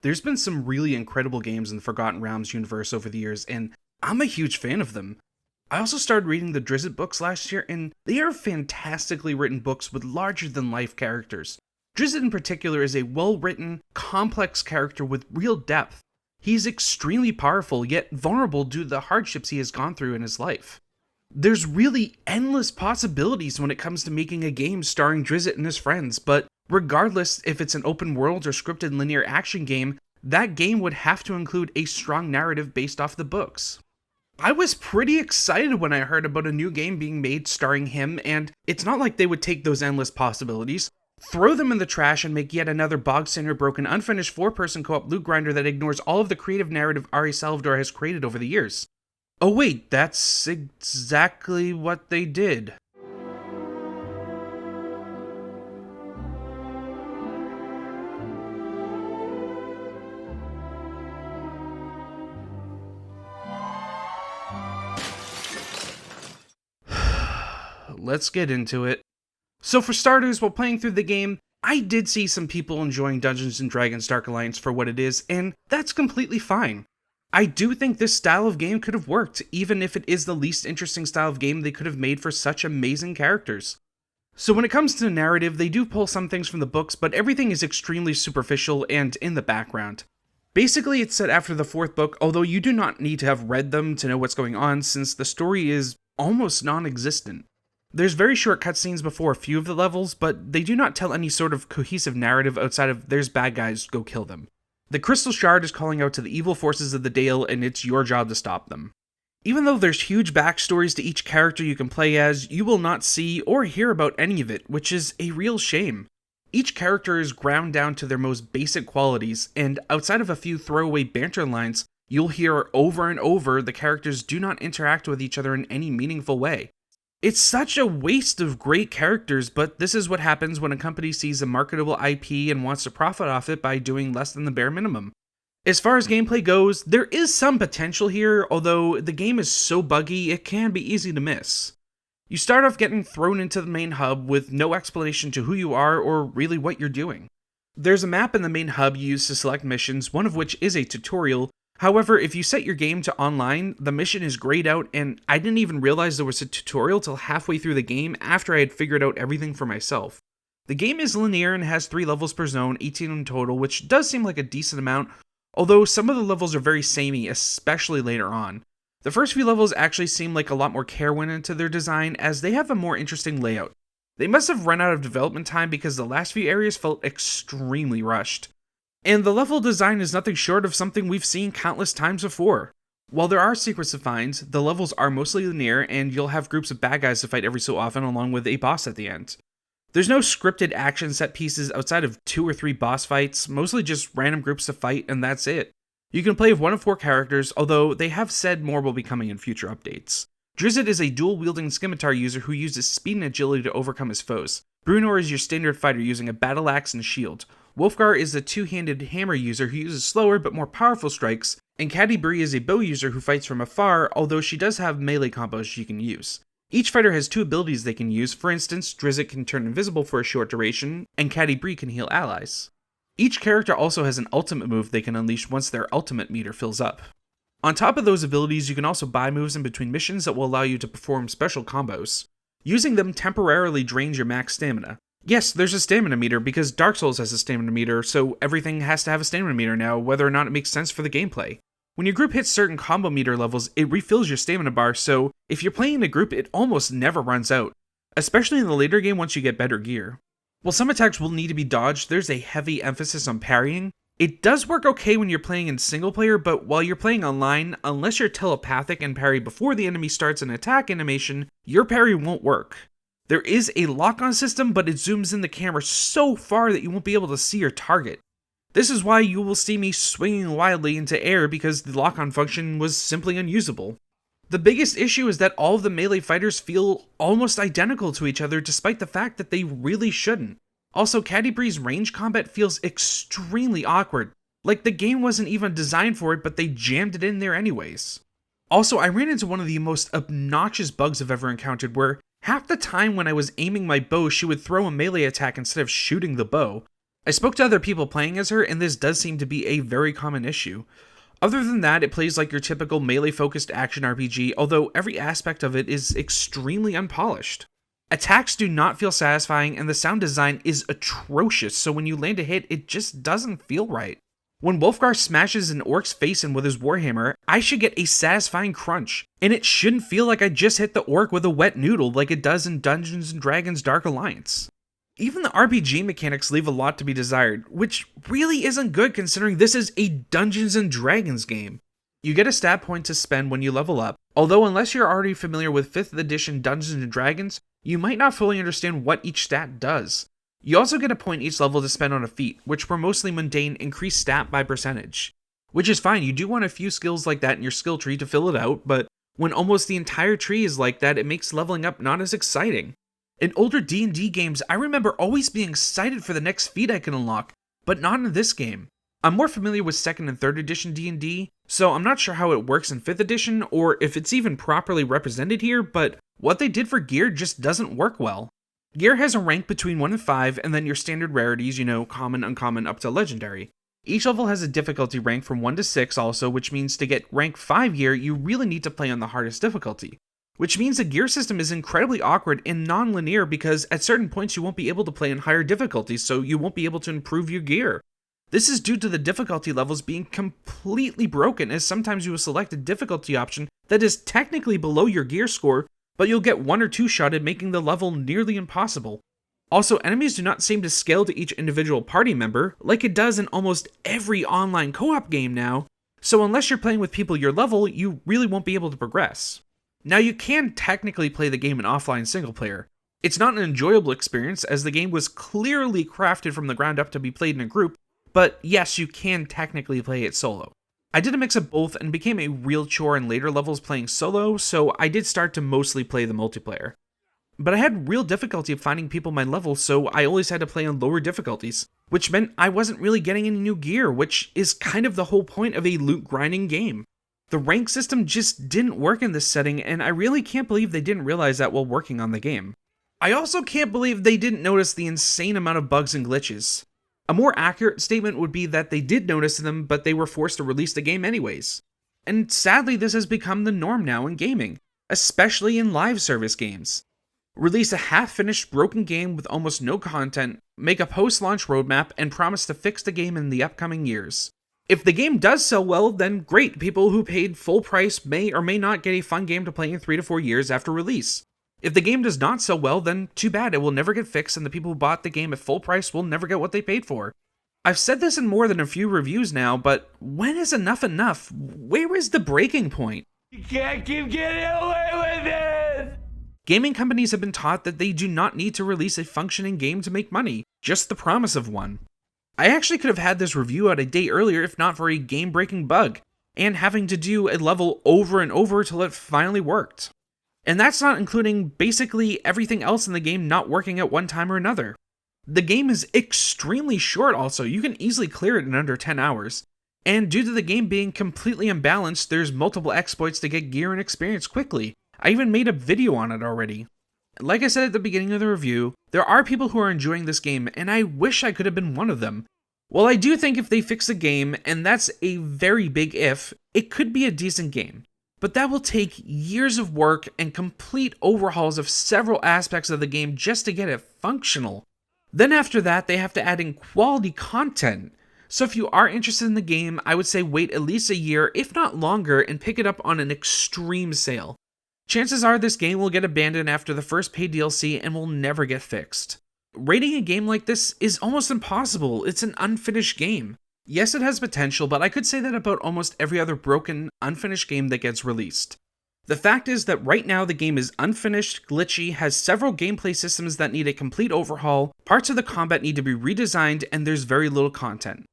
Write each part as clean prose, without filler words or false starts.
There's been some really incredible games in the Forgotten Realms universe over the years, and I'm a huge fan of them. I also started reading the Drizzt books last year, and they are fantastically written books with larger-than-life characters. Drizzt in particular is a well-written, complex character with real depth. He's extremely powerful, yet vulnerable due to the hardships he has gone through in his life. There's really endless possibilities when it comes to making a game starring Drizzt and his friends, but regardless if it's an open world or scripted linear action game, that game would have to include a strong narrative based off the books. I was pretty excited when I heard about a new game being made starring him, and it's not like they would take those endless possibilities, throw them in the trash, and make yet another bog-standard broken unfinished 4-person co-op loot grinder that ignores all of the creative narrative Ari Salvador has created over the years. Oh wait, that's exactly what they did. Let's get into it. So for starters, while playing through the game, I did see some people enjoying Dungeons & Dragons Dark Alliance for what it is, and that's completely fine. I do think this style of game could have worked, even if it is the least interesting style of game they could have made for such amazing characters. So when it comes to narrative, they do pull some things from the books, but everything is extremely superficial and in the background. Basically, it's set after the 4th book, although you do not need to have read them to know what's going on, since the story is almost non-existent. There's very short cutscenes before a few of the levels, but they do not tell any sort of cohesive narrative outside of there's bad guys, go kill them. The Crystal Shard is calling out to the evil forces of the Dale, and it's your job to stop them. Even though there's huge backstories to each character you can play as, you will not see or hear about any of it, which is a real shame. Each character is ground down to their most basic qualities, and outside of a few throwaway banter lines, you'll hear over and over the characters do not interact with each other in any meaningful way. It's such a waste of great characters, but this is what happens when a company sees a marketable IP and wants to profit off it by doing less than the bare minimum. As far as gameplay goes, there is some potential here, although the game is so buggy it can be easy to miss. You start off getting thrown into the main hub with no explanation to who you are or really what you're doing. There's a map in the main hub you use to select missions, one of which is a tutorial. However, if you set your game to online, the mission is grayed out, and I didn't even realize there was a tutorial till halfway through the game after I had figured out everything for myself. The game is linear and has 3 levels per zone, 18 in total, which does seem like a decent amount, although some of the levels are very samey, especially later on. The first few levels actually seem like a lot more care went into their design, as they have a more interesting layout. They must have run out of development time because the last few areas felt extremely rushed. And the level design is nothing short of something we've seen countless times before. While there are secrets to find, the levels are mostly linear, and you'll have groups of bad guys to fight every so often along with a boss at the end. There's no scripted action set pieces outside of 2 or 3 boss fights, mostly just random groups to fight, and that's it. You can play with 1 of 4 characters, although they have said more will be coming in future updates. Drizzt is a dual-wielding scimitar user who uses speed and agility to overcome his foes. Brunor is your standard fighter using a battle axe and shield. Wolfgar is a 2-handed hammer user who uses slower but more powerful strikes, and Caddy Bree is a bow user who fights from afar, although she does have melee combos she can use. Each fighter has 2 abilities they can use. For instance, Drizzt can turn invisible for a short duration, and Caddy Bree can heal allies. Each character also has an ultimate move they can unleash once their ultimate meter fills up. On top of those abilities, you can also buy moves in between missions that will allow you to perform special combos. Using them temporarily drains your max stamina. Yes, there's a stamina meter because Dark Souls has a stamina meter, so everything has to have a stamina meter now, whether or not it makes sense for the gameplay. When your group hits certain combo meter levels, it refills your stamina bar, so if you're playing in a group, it almost never runs out, especially in the later game once you get better gear. While some attacks will need to be dodged, there's a heavy emphasis on parrying. It does work okay when you're playing in single player, but while you're playing online, unless you're telepathic and parry before the enemy starts an attack animation, your parry won't work. There is a lock-on system, but it zooms in the camera so far that you won't be able to see your target. This is why you will see me swinging wildly into air because the lock-on function was simply unusable. The biggest issue is that all of the melee fighters feel almost identical to each other despite the fact that they really shouldn't. Also, Caddy Bree's range combat feels extremely awkward. Like the game wasn't even designed for it, but they jammed it in there anyways. Also, I ran into one of the most obnoxious bugs I've ever encountered where half the time when I was aiming my bow, she would throw a melee attack instead of shooting the bow. I spoke to other people playing as her, and this does seem to be a very common issue. Other than that, it plays like your typical melee-focused action RPG, although every aspect of it is extremely unpolished. Attacks do not feel satisfying, and the sound design is atrocious, so when you land a hit, it just doesn't feel right. When Wolfgar smashes an orc's face in with his warhammer, I should get a satisfying crunch, and it shouldn't feel like I just hit the orc with a wet noodle like it does in Dungeons & Dragons Dark Alliance. Even the RPG mechanics leave a lot to be desired, which really isn't good considering this is a Dungeons & Dragons game. You get a stat point to spend when you level up, although unless you're already familiar with 5th edition Dungeons & Dragons, you might not fully understand what each stat does. You also get a point each level to spend on a feat, which were mostly mundane increase stat by percentage. Which is fine, you do want a few skills like that in your skill tree to fill it out, but when almost the entire tree is like that, it makes leveling up not as exciting. In older D&D games, I remember always being excited for the next feat I can unlock, but not in this game. I'm more familiar with 2nd and 3rd edition D&D, so I'm not sure how it works in 5th edition, or if it's even properly represented here, but what they did for gear just doesn't work well. Gear has a rank between 1 and 5, and then your standard rarities, common, uncommon, up to legendary. Each level has a difficulty rank from 1 to 6 also, which means to get rank 5 gear, you really need to play on the hardest difficulty. Which means the gear system is incredibly awkward and non-linear because at certain points you won't be able to play on higher difficulties, so you won't be able to improve your gear. This is due to the difficulty levels being completely broken, as sometimes you will select a difficulty option that is technically below your gear score, but you'll get 1 or 2 shotted, making the level nearly impossible. Also, enemies do not seem to scale to each individual party member, like it does in almost every online co-op game now, so unless you're playing with people your level, you really won't be able to progress. Now, you can technically play the game in offline single player. It's not an enjoyable experience, as the game was clearly crafted from the ground up to be played in a group, but yes, you can technically play it solo. I did a mix of both and became a real chore in later levels playing solo, so I did start to mostly play the multiplayer. But I had real difficulty finding people my level, so I always had to play on lower difficulties, which meant I wasn't really getting any new gear, which is kind of the whole point of a loot grinding game. The rank system just didn't work in this setting, and I really can't believe they didn't realize that while working on the game. I also can't believe they didn't notice the insane amount of bugs and glitches. A more accurate statement would be that they did notice them, but they were forced to release the game anyways. And sadly, this has become the norm now in gaming, especially in live service games. Release a half-finished broken game with almost no content, make a post-launch roadmap, and promise to fix the game in the upcoming years. If the game does sell well, then great, people who paid full price may or may not get a fun game to play in 3 to 4 years after release. If the game does not sell well, then too bad, it will never get fixed and the people who bought the game at full price will never get what they paid for. I've said this in more than a few reviews now, but when is enough enough? Where is the breaking point? You can't keep getting away with it! Gaming companies have been taught that they do not need to release a functioning game to make money, just the promise of one. I actually could have had this review out a day earlier if not for a game-breaking bug, and having to do a level over and over till it finally worked. And that's not including basically everything else in the game not working at one time or another. The game is extremely short also, you can easily clear it in under 10 hours. And due to the game being completely imbalanced, there's multiple exploits to get gear and experience quickly. I even made a video on it already. Like I said at the beginning of the review, there are people who are enjoying this game, and I wish I could have been one of them. While I do think if they fix the game, and that's a very big if, it could be a decent game. But that will take years of work and complete overhauls of several aspects of the game just to get it functional. Then after that, they have to add in quality content. So if you are interested in the game, I would say wait at least a year, if not longer, and pick it up on an extreme sale. Chances are this game will get abandoned after the first paid DLC and will never get fixed. Rating a game like this is almost impossible, it's an unfinished game. Yes, it has potential, but I could say that about almost every other broken, unfinished game that gets released. The fact is that right now the game is unfinished, glitchy, has several gameplay systems that need a complete overhaul, parts of the combat need to be redesigned, and there's very little content.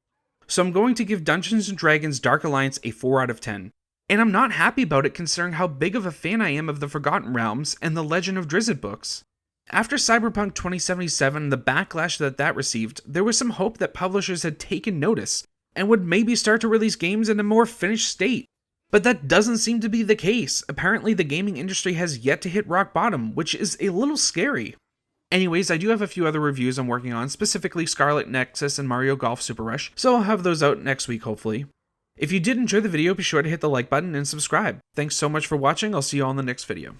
So I'm going to give Dungeons & Dragons Dark Alliance a 4 out of 10. And I'm not happy about it considering how big of a fan I am of the Forgotten Realms and the Legend of Drizzt books. After Cyberpunk 2077 and the backlash that received, there was some hope that publishers had taken notice and would maybe start to release games in a more finished state. But that doesn't seem to be the case. Apparently the gaming industry has yet to hit rock bottom, which is a little scary. Anyways, I do have a few other reviews I'm working on, specifically Scarlet Nexus and Mario Golf Super Rush, so I'll have those out next week hopefully. If you did enjoy the video, be sure to hit the like button and subscribe. Thanks so much for watching, I'll see you all in the next video.